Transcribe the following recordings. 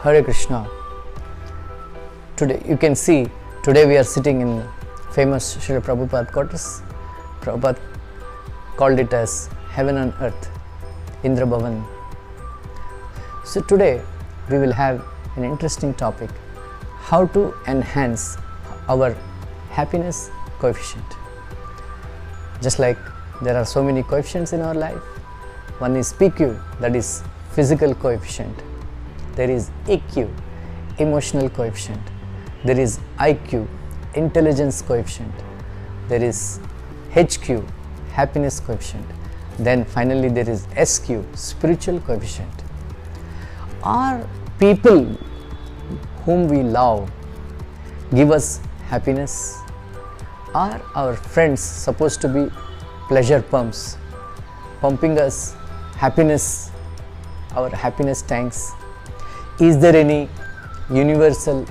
Hare Krishna. Today you can see, today we are sitting in famous Srila Prabhupada quarters. Prabhupada called it as heaven on earth, Indra Bhavan. So today we will have an interesting topic, how to enhance our happiness coefficient. Just like there are so many coefficients in our life, one is PQ, that is physical coefficient. There is EQ, emotional coefficient. There is IQ, intelligence coefficient. There is HQ, happiness coefficient. Then finally there is SQ, spiritual coefficient. Are people whom we love give us happiness? Are our friends supposed to be pleasure pumps, pumping us happiness, our happiness tanks? Is there any universal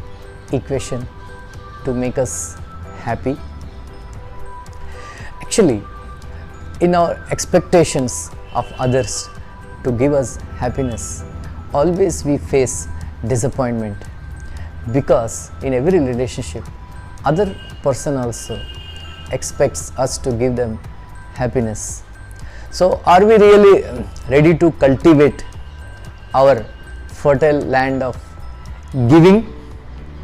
equation to make us happy? Actually, in our expectations of others to give us happiness, always we face disappointment, because in every relationship, other person also expects us to give them happiness. So are we really ready to cultivate our fertile land of giving,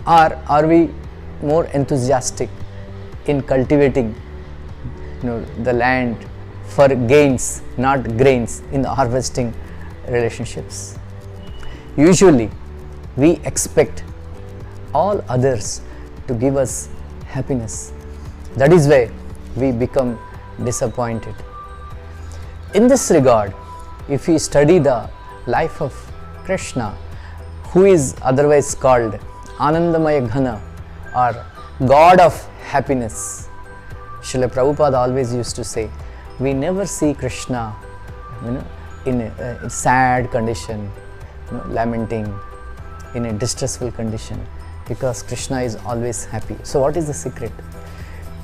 or are we more enthusiastic in cultivating the land for gains, not grains, in the harvesting relationships? Usually we expect all others to give us happiness. That is why we become disappointed. In this regard, if we study the life of Krishna, who is otherwise called Anandamaya Ghana, or God of happiness, Srila Prabhupada always used to say, we never see Krishna in a sad condition, lamenting, in a distressful condition, because Krishna is always happy. So what is the secret?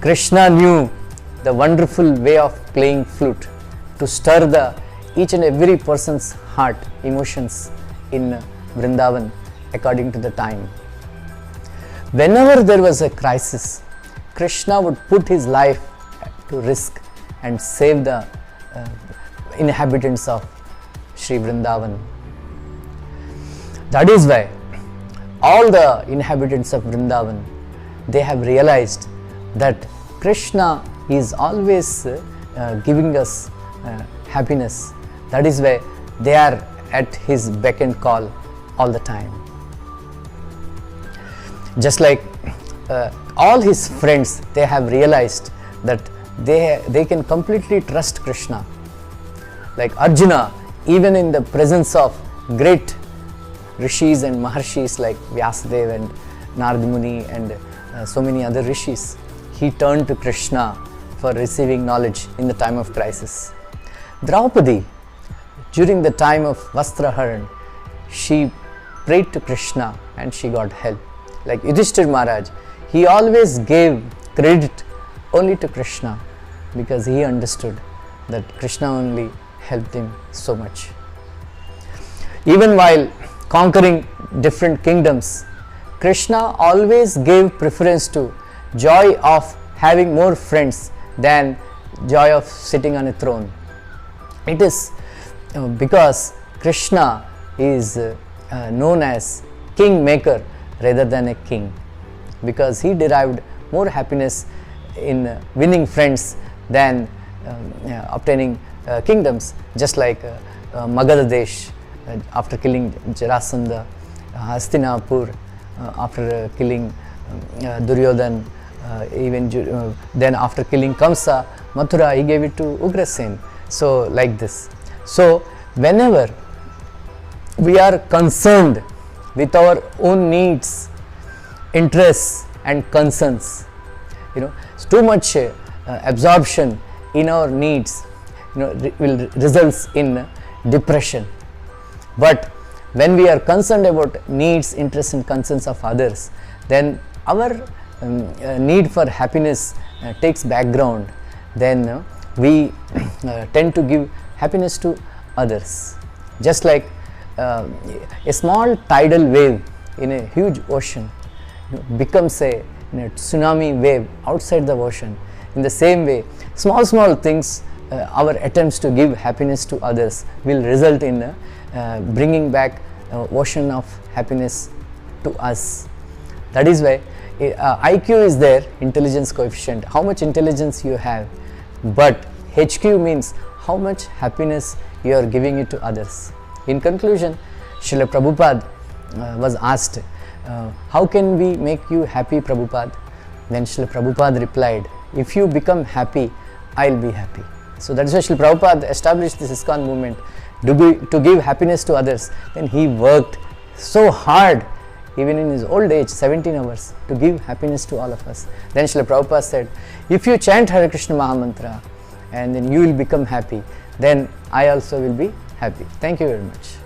Krishna knew the wonderful way of playing flute to stir each and every person's heart, emotions in Vrindavan according to the time. Whenever there was a crisis, Krishna would put his life to risk and save the inhabitants of Sri Vrindavan. That is why all the inhabitants of Vrindavan, they have realized that Krishna is always giving us happiness. That is why they are at his beck and call all the time. Just like all his friends, they have realized that they can completely trust Krishna. Like Arjuna, even in the presence of great rishis and maharshis like Vyasadeva and Narad Muni and so many other rishis, he turned to Krishna for receiving knowledge in the time of crisis. Draupadi, during the time of Vastraharan, she prayed to Krishna and she got help. Like Yudhishthir Maharaj, he always gave credit only to Krishna, because he understood that Krishna only helped him so much. Even while conquering different kingdoms, Krishna always gave preference to joy of having more friends than joy of sitting on a throne. It is because Krishna is known as king maker rather than a king, because he derived more happiness in winning friends than obtaining kingdoms. Just like Magadha Desh, after killing Jarasandha, Hastinapur, after killing Duryodhan, then after killing Kamsa, Mathura, he gave it to Ugrasen. So like this. So whenever we are concerned with our own needs, interests and concerns, too much absorption in our needs will result in depression. But when we are concerned about needs, interests and concerns of others, then our need for happiness takes background. Then we tend to give happiness to others. Just like a small tidal wave in a huge ocean becomes a tsunami wave outside the ocean. In the same way, small things, our attempts to give happiness to others will result in bringing back ocean of happiness to us. That is why IQ is there, intelligence coefficient, how much intelligence you have, but HQ means how much happiness you are giving it to others. In conclusion, Srila Prabhupada was asked, how can we make you happy, Prabhupada? Then Srila Prabhupada replied, if you become happy, I will be happy. So that is why Srila Prabhupada established this ISKCON movement to give happiness to others. Then he worked so hard, even in his old age, 17 hours, to give happiness to all of us. Then Srila Prabhupada said, if you chant Hare Krishna Mahamantra and then you will become happy, then I also will be happy. Thank you very much.